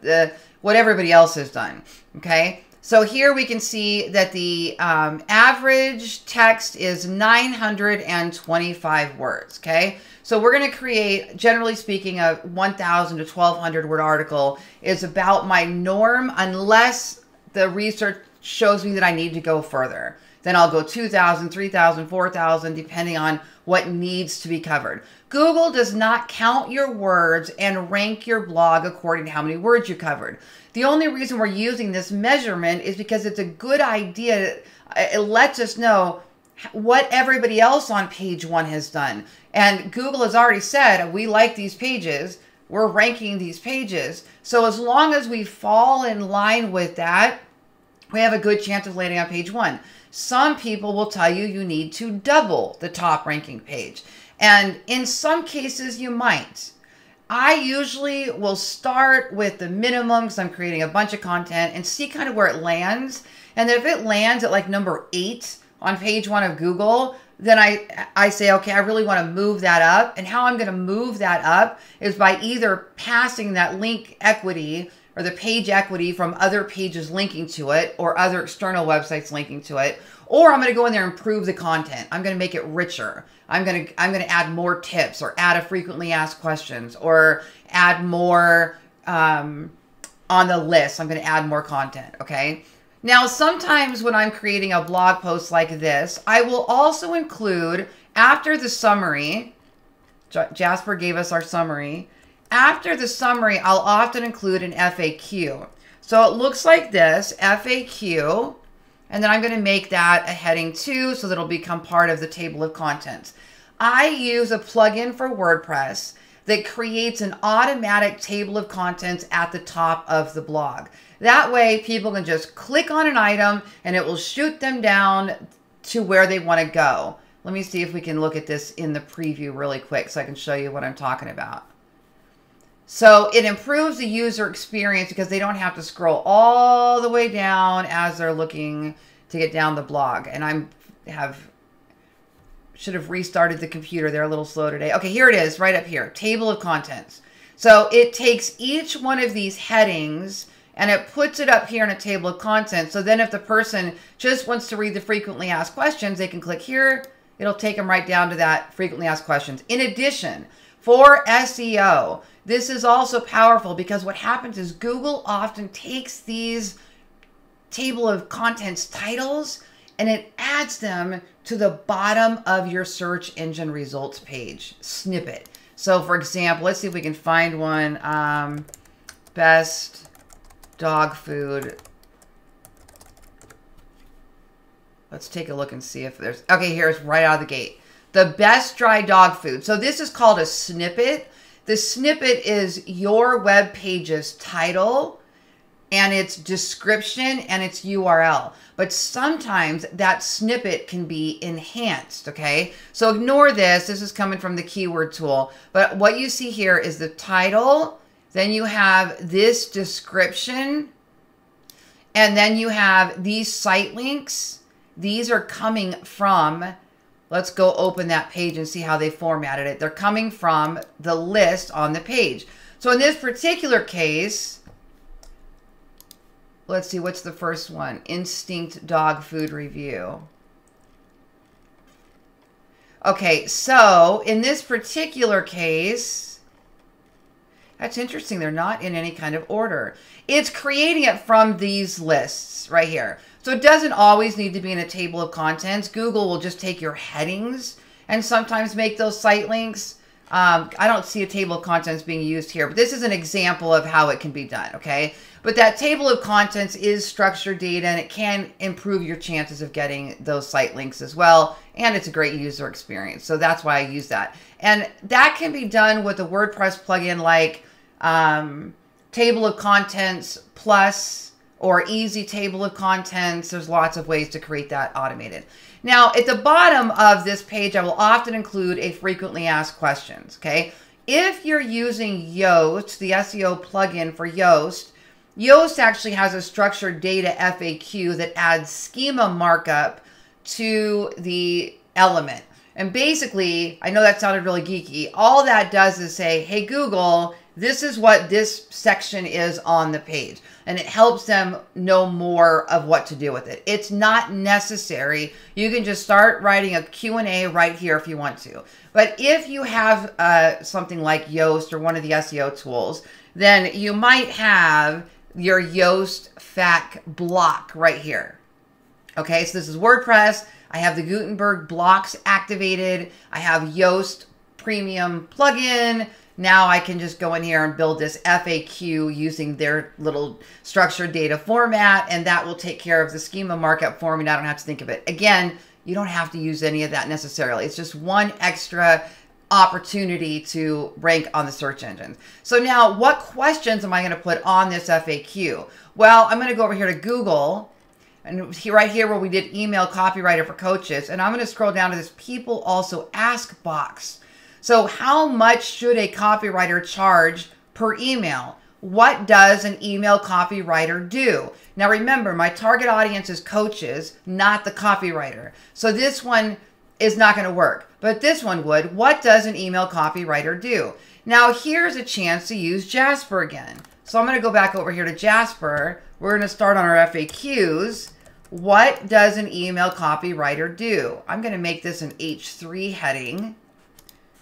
everybody else has done. Okay. So here we can see that the average text is 925 words. Okay. So we're going to create, generally speaking, a 1,000 to 1,200 word article is about my norm, unless the research shows me that I need to go further. Then I'll go 2,000, 3,000, 4,000, depending on what needs to be covered. Google does not count your words and rank your blog according to how many words you covered. The only reason we're using this measurement is because it's a good idea. It lets us know what everybody else on page 1 has done. And Google has already said, we like these pages. We're ranking these pages. So as long as we fall in line with that, we have a good chance of landing on page 1. Some people will tell you you need to double the top ranking page. And in some cases you might. I usually will start with the minimum because I'm creating a bunch of content and see kind of where it lands. And then if it lands at like number 8 on page 1 of Google, then I say, okay, I really want to move that up. And how I'm going to move that up is by either passing that link equity or the page equity from other pages linking to it or other external websites linking to it, or I'm going to go in there and improve the content. I'm going to make it richer. I'm going to add more tips or add a frequently asked questions or add more on the list. I'm going to add more content. Okay. Now, sometimes when I'm creating a blog post like this, I will also include, after the summary, Jasper gave us our summary. After the summary, I'll often include an FAQ. So it looks like this, FAQ, and then I'm going to make that a heading too, so that it'll become part of the table of contents. I use a plugin for WordPress that creates an automatic table of contents at the top of the blog. That way, people can just click on an item and it will shoot them down to where they want to go. Let me see if we can look at this in the preview really quick so I can show you what I'm talking about. So it improves the user experience because they don't have to scroll all the way down as they're looking to get down the blog. And should have restarted the computer. They're a little slow today. Okay, here it is, right up here, table of contents. So it takes each one of these headings and it puts it up here in a table of contents. So then if the person just wants to read the frequently asked questions, they can click here. It'll take them right down to that frequently asked questions. In addition, for SEO, this is also powerful because what happens is Google often takes these table of contents titles and it adds them to the bottom of your search engine results page snippet. So for example, let's see if we can find one. Best dog food. Let's take a look and see if there's, okay, here's right out of the gate. The best dry dog food. So this is called a snippet. The snippet is your web page's title and its description and its URL. But sometimes that snippet can be enhanced, okay? So ignore this. This is coming from the keyword tool. But what you see here is the title. Then you have this description. And then you have these site links. These are coming from, let's go open that page and see how they formatted it. They're coming from the list on the page. So in this particular case, let's see, what's the first one? Instinct dog food review. Okay, so in this particular case, that's interesting. They're not in any kind of order. It's creating it from these lists right here. So it doesn't always need to be in a table of contents. Google will just take your headings and sometimes make those site links. I don't see a table of contents being used here, but this is an example of how it can be done, okay? But that table of contents is structured data and it can improve your chances of getting those site links as well. And it's a great user experience. So that's why I use that. And that can be done with a WordPress plugin like Table of Contents Plus or Easy Table of Contents. There's lots of ways to create that automated. Now, at the bottom of this page, I will often include a frequently asked questions, okay? If you're using Yoast, the SEO plugin for Yoast, Yoast actually has a structured data FAQ that adds schema markup to the element. And basically, I know that sounded really geeky. All that does is say, hey, Google, this is what this section is on the page. And it helps them know more of what to do with it. It's not necessary. You can just start writing a Q&A right here if you want to. But if you have something like Yoast or one of the SEO tools, then you might have your Yoast FAQ block right here. Okay, so this is WordPress. I have the Gutenberg blocks activated. I have Yoast premium plugin. Now I can just go in here and build this FAQ using their little structured data format, and that will take care of the schema markup for me. I don't have to think of it. Again, you don't have to use any of that necessarily. It's just one extra opportunity to rank on the search engines. So now what questions am I going to put on this FAQ? Well, I'm going to go over here to Google, and right here where we did email copywriter for coaches, and I'm going to scroll down to this people also ask box. So how much should a copywriter charge per email? What does an email copywriter do? Now remember, my target audience is coaches, not the copywriter. So this one is not going to work, but this one would. What does an email copywriter do? Now here's a chance to use Jasper again. So I'm going to go back over here to Jasper. We're going to start on our FAQs. What does an email copywriter do? I'm going to make this an H3 heading.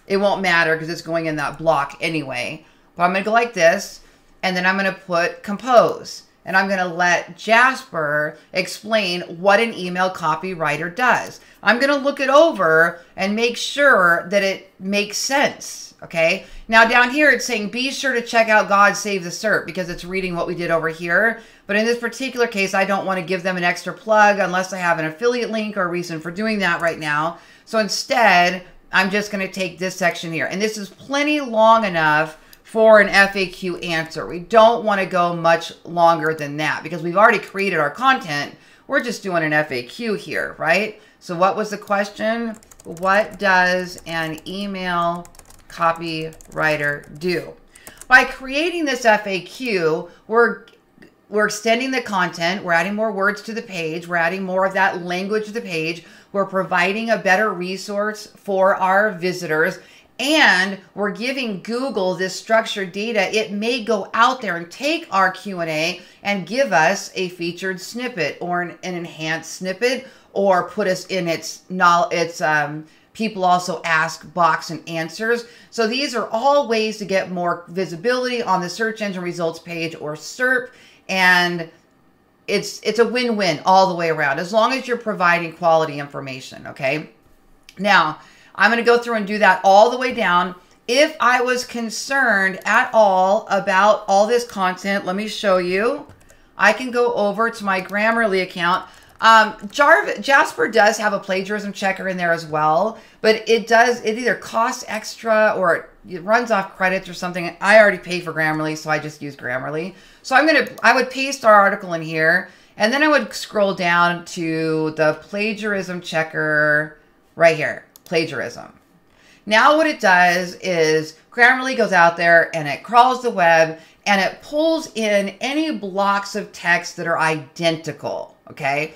It won't matter because it's going in that block anyway. But I'm going to go like this, and then I'm going to put compose. And I'm going to let Jasper explain what an email copywriter does. I'm going to look it over and make sure that it makes sense. Okay. Now down here, it's saying, be sure to check out God Save the SERP because it's reading what we did over here. But in this particular case, I don't want to give them an extra plug unless I have an affiliate link or a reason for doing that right now. So instead, I'm just going to take this section here. And this is plenty long enough for an FAQ answer. We don't want to go much longer than that because we've already created our content. We're just doing an FAQ here, right? So what was the question? What does an email copywriter do? By creating this FAQ, we're extending the content. We're adding more words to the page. We're adding more of that language to the page. We're providing a better resource for our visitors. And we're giving Google this structured data. It may go out there and take our Q&A and give us a featured snippet or an enhanced snippet, or put us in its people also ask box and answers. So these are all ways to get more visibility on the search engine results page or SERP. And it's a win-win all the way around, as long as you're providing quality information, okay? Now, I'm going to go through and do that all the way down. If I was concerned at all about all this content, let me show you. I can go over to my Grammarly account. Jasper does have a plagiarism checker in there as well, but it either costs extra or it runs off credits or something. I already pay for Grammarly, so I just use Grammarly. So I would paste our article in here, and then I would scroll down to the plagiarism checker right here, plagiarism. Now what it does is Grammarly goes out there and it crawls the web and it pulls in any blocks of text that are identical, okay?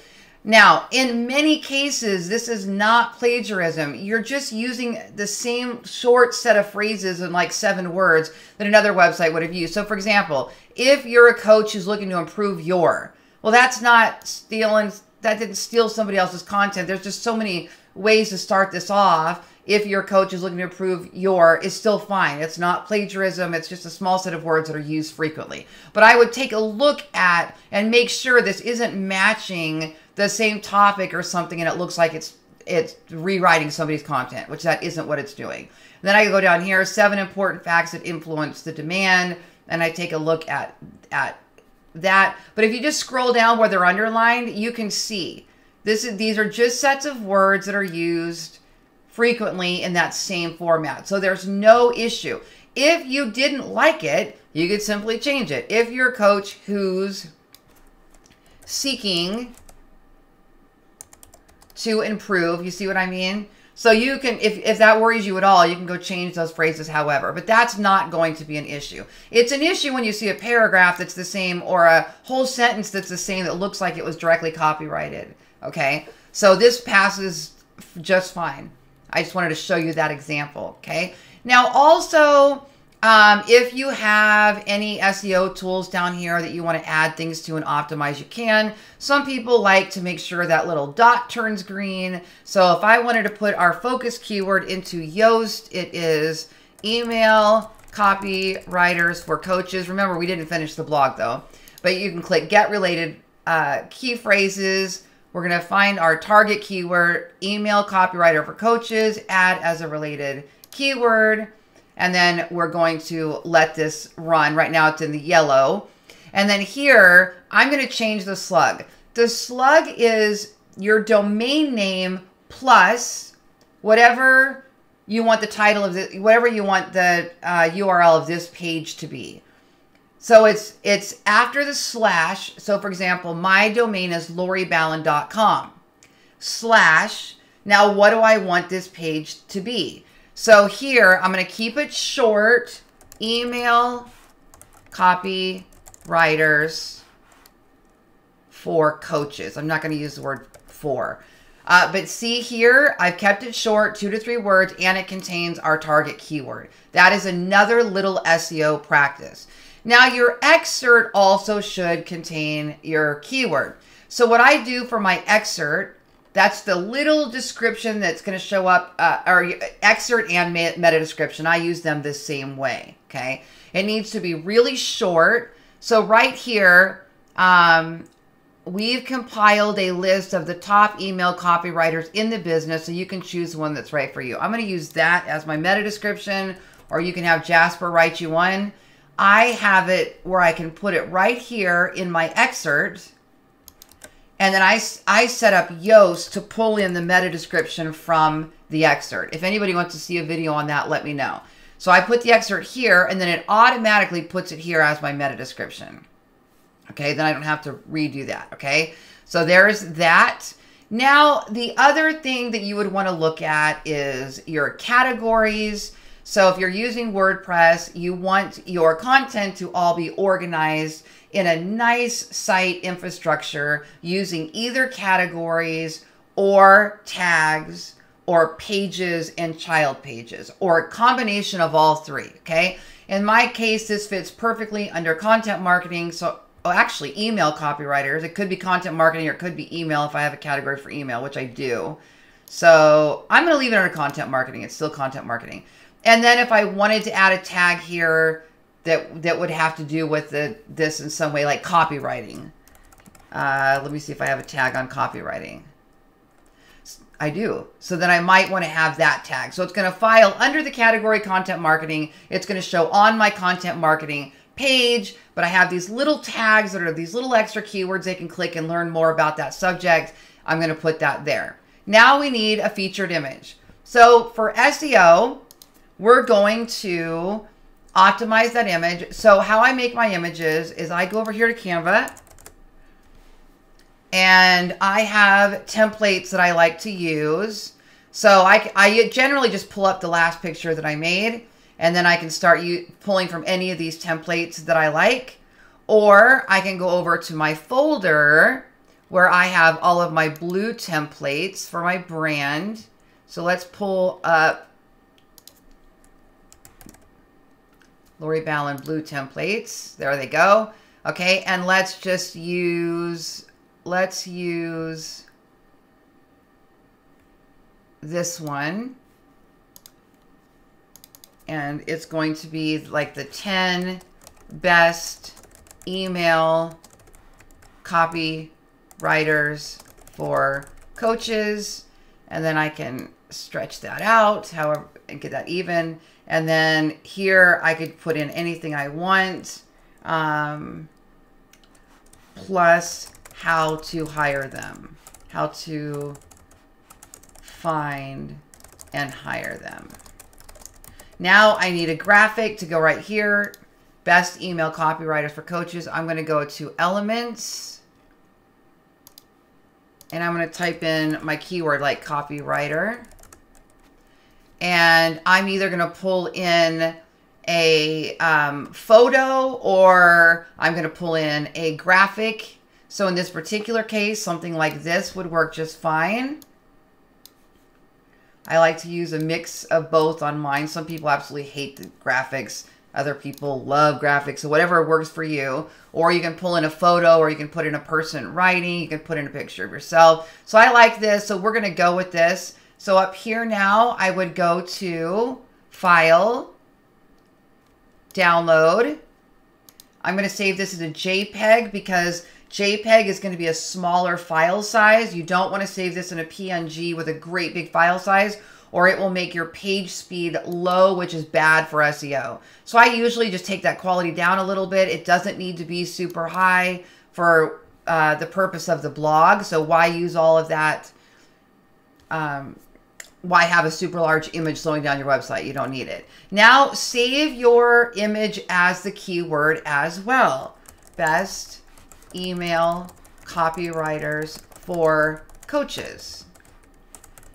Now, in many cases, this is not plagiarism. You're just using the same short set of phrases in like 7 words that another website would have used. So for example, if you're a coach who's looking to improve well, that's not stealing, that didn't steal somebody else's content. There's just so many ways to start this off. If your coach is looking to improve is still fine. It's not plagiarism. It's just a small set of words that are used frequently. But I would take a look at and make sure this isn't matching the same topic or something and it looks like it's rewriting somebody's content, which that isn't what it's doing. And then I go down here, 7 important facts that influence the demand, and I take a look at that. But if you just scroll down where they're underlined, you can see these are just sets of words that are used frequently in that same format. So there's no issue. If you didn't like it, you could simply change it. If you're a coach who's seeking to improve, you see what I mean? So you can, if that worries you at all, you can go change those phrases however, but that's not going to be an issue. It's an issue when you see a paragraph that's the same or a whole sentence that's the same that looks like it was directly copyrighted, okay? So this passes just fine. I just wanted to show you that example, okay? Now also, if you have any SEO tools down here that you want to add things to and optimize, you can. Some people like to make sure that little dot turns green. So if I wanted to put our focus keyword into Yoast, it is email copywriters for coaches. Remember, we didn't finish the blog though, but you can click get related key phrases. We're going to find our target keyword, email copywriter for coaches, add as a related keyword. And then we're going to let this run. Right now it's in the yellow. And then here, I'm going to change the slug. The slug is your domain name plus whatever you want the title of this, whatever you want the URL of this page to be. So it's after the slash. So for example, my domain is loriballen.com slash. Now what do I want this page to be? So here, I'm going to keep it short, email copywriters for coaches. I'm not going to use the word for. But see here, I've kept it short, 2 to 3 words, and it contains our target keyword. That is another little SEO practice. Now, your excerpt also should contain your keyword. So what I do for my excerpt, that's the little description that's going to show up, or excerpt and meta description. I use them the same way, okay? It needs to be really short. So right here, we've compiled a list of the top email copywriters in the business, so you can choose one that's right for you. I'm going to use that as my meta description, or you can have Jasper write you one. I have it where I can put it right here in my excerpt. And then I set up Yoast to pull in the meta description from the excerpt. If anybody wants to see a video on that, let me know. So I put the excerpt here, and then it automatically puts it here as my meta description. Okay, then I don't have to redo that, okay? So there's that. Now, the other thing that you would want to look at is your categories. So if you're using WordPress, you want your content to all be organized in a nice site infrastructure using either categories or tags or pages and child pages, or a combination of all three, okay? In my case, this fits perfectly under content marketing. So actually email copywriters, it could be content marketing or it could be email if I have a category for email, which I do. So I'm going to leave it under content marketing. It's still content marketing. And then if I wanted to add a tag here that would have to do with this in some way, like copywriting. Let me see if I have a tag on copywriting. I do. So then I might want to have that tag. So it's going to file under the category content marketing. It's going to show on my content marketing page, but I have these little tags that are these little extra keywords they can click and learn more about that subject. I'm going to put that there. Now we need a featured image. So for SEO, we're going to optimize that image. So how I make my images is I go over here to Canva, and I have templates that I like to use. So I generally just pull up the last picture that I made, and then I can start pulling from any of these templates that I like. Or I can go over to my folder where I have all of my blue templates for my brand. So let's pull up Lori Ballen blue templates. There they go. Okay, and let's use this one. And it's going to be like the 10 best email copywriters for coaches. And then I can stretch that out, however, and get that even. And then here I could put in anything I want, plus how to hire them, how to find and hire them. Now I need a graphic to go right here. Best email copywriters for coaches. I'm going to go to elements, and I'm going to type in my keyword like copywriter. And I'm either going to pull in a photo, or I'm going to pull in a graphic. So in this particular case, something like this would work just fine. I like to use a mix of both on mine. Some people absolutely hate the graphics. Other people love graphics. So whatever works for you. Or you can pull in a photo, or you can put in a person writing. You can put in a picture of yourself. So I like this. So we're going to go with this. So up here now, I would go to File, Download. I'm going to save this as a JPEG because JPEG is going to be a smaller file size. You don't want to save this in a PNG with a great big file size, or it will make your page speed low, which is bad for SEO. So I usually just take that quality down a little bit. It doesn't need to be super high for the purpose of the blog. So why use all of that? Why have a super large image slowing down your website? You don't need it. Now save your image as the keyword as well. Best email copywriters for coaches.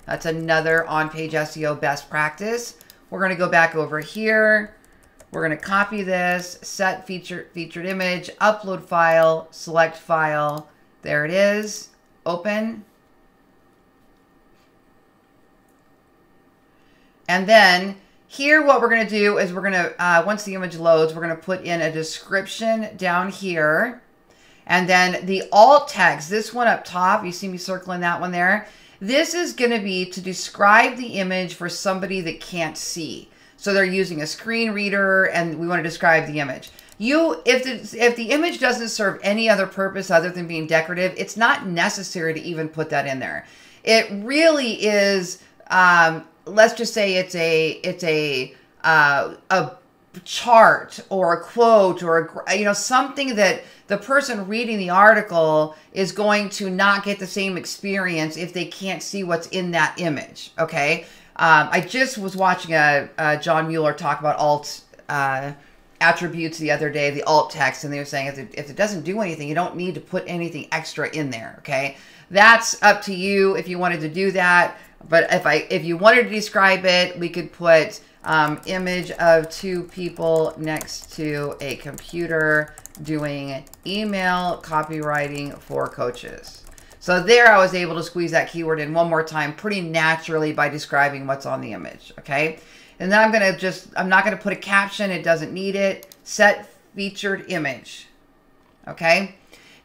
That's another on-page SEO best practice. We're going to go back over here. We're going to copy this, set featured image, upload file, select file. There it is. Open. And then here, what we're going to do is we're going to, once the image loads, we're going to put in a description down here. And then the alt text, this one up top, you see me circling that one there. This is going to be to describe the image for somebody that can't see. So they're using a screen reader and we want to describe the image. If the image doesn't serve any other purpose other than being decorative, it's not necessary to even put that in there. It really is, let's just say it's a chart or a quote or something that the person reading the article is going to not get the same experience if they can't see what's in that image. Okay. I just was watching a John Mueller talk about alt attributes the other day, the alt text, and they were saying if it doesn't do anything, you don't need to put anything extra in there. Okay. That's up to you if you wanted to do that. But if you wanted to describe it, we could put image of two people next to a computer doing email copywriting for coaches. So there I was able to squeeze that keyword in one more time pretty naturally by describing what's on the image. Okay. And then I'm not going to put a caption. It doesn't need it. Set featured image. Okay.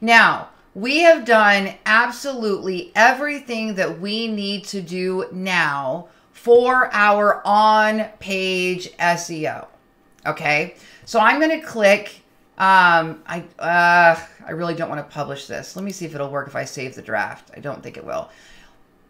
Now, we have done absolutely everything that we need to do now for our on-page SEO. Okay, so I'm going to click. I really don't want to publish this. Let me see if it'll work if I save the draft. I don't think it will.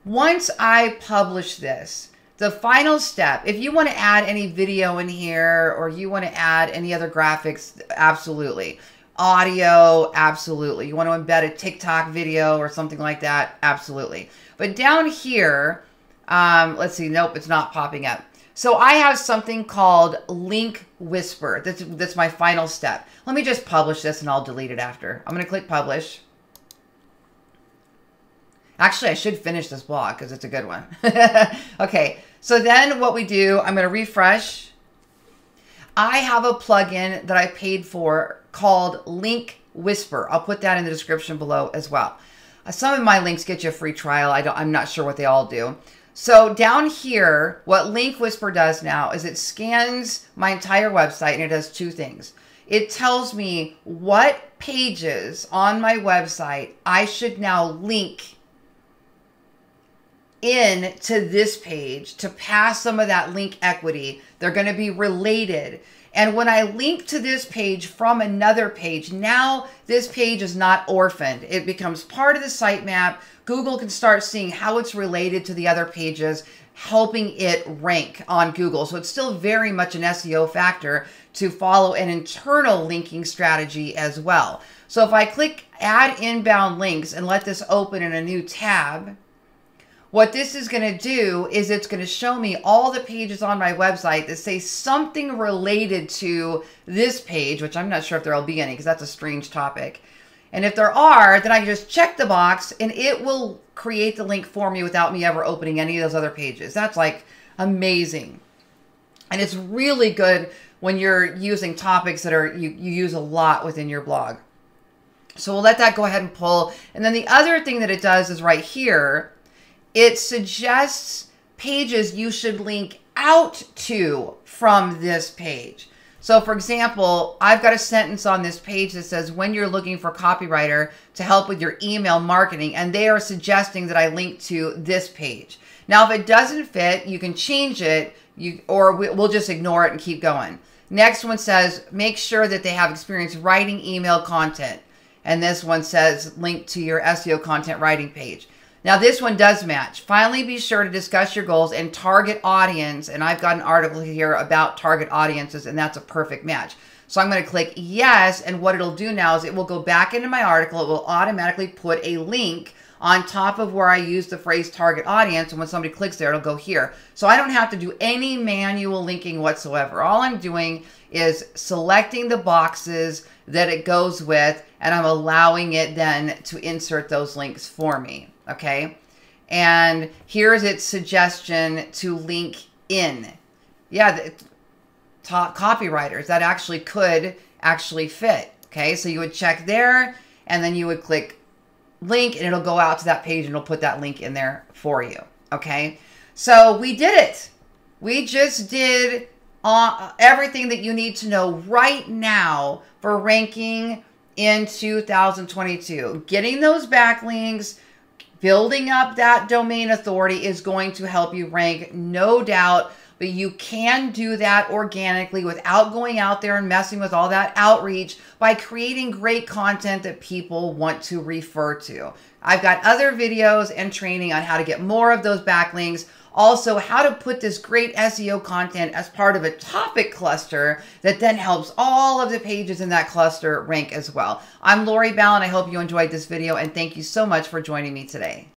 Once I publish this, the final step, if you want to add any video in here or you want to add any other graphics, absolutely. Audio, absolutely. You want to embed a TikTok video or something like that, absolutely. But down here, let's see, nope, it's not popping up. So I have something called Link Whisper. That's my final step. Let me just publish this and I'll delete it after. I'm going to click publish. Actually, I should finish this blog because it's a good one. Okay, so then what we do, I'm going to refresh. I have a plugin that I paid for called Link Whisper. I'll put that in the description below as well. Some of my links get you a free trial. I'm not sure what they all do. So down here, what Link Whisper does now is it scans my entire website and it does two things. It tells me what pages on my website I should now link in to this page to pass some of that link equity. They're going to be related. And when I link to this page from another page, now this page is not orphaned. It becomes part of the sitemap. Google can start seeing how it's related to the other pages, helping it rank on Google. So it's still very much an SEO factor to follow an internal linking strategy as well. So if I click Add Inbound Links and let this open in a new tab, what this is going to do is it's going to show me all the pages on my website that say something related to this page, which I'm not sure if there'll be any because that's a strange topic. And if there are, then I can just check the box and it will create the link for me without me ever opening any of those other pages. That's like amazing. And it's really good when you're using topics that you use a lot within your blog. So we'll let that go ahead and pull. And then the other thing that it does is right here, it suggests pages you should link out to from this page. So for example, I've got a sentence on this page that says, when you're looking for copywriter to help with your email marketing, and they are suggesting that I link to this page. Now, if it doesn't fit, you can change it, or we'll just ignore it and keep going. Next one says, make sure that they have experience writing email content. And this one says, link to your SEO content writing page. Now, this one does match. Finally, be sure to discuss your goals and target audience. And I've got an article here about target audiences, and that's a perfect match. So I'm going to click yes. And what it'll do now is it will go back into my article. It will automatically put a link on top of where I use the phrase target audience. And when somebody clicks there, it'll go here. So I don't have to do any manual linking whatsoever. All I'm doing is selecting the boxes that it goes with, and I'm allowing it then to insert those links for me. Okay. And here's its suggestion to link in. Yeah. The top copywriters that actually could fit. Okay. So you would check there, and then you would click link, and it'll go out to that page, and it'll put that link in there for you. Okay. So we did it. We just did everything that you need to know right now for ranking in 2022. Getting those backlinks, building up that domain authority is going to help you rank, no doubt, but you can do that organically without going out there and messing with all that outreach by creating great content that people want to refer to. I've got other videos and training on how to get more of those backlinks. Also, how to put this great SEO content as part of a topic cluster that then helps all of the pages in that cluster rank as well. I'm Lori Ballen. I hope you enjoyed this video, and thank you so much for joining me today.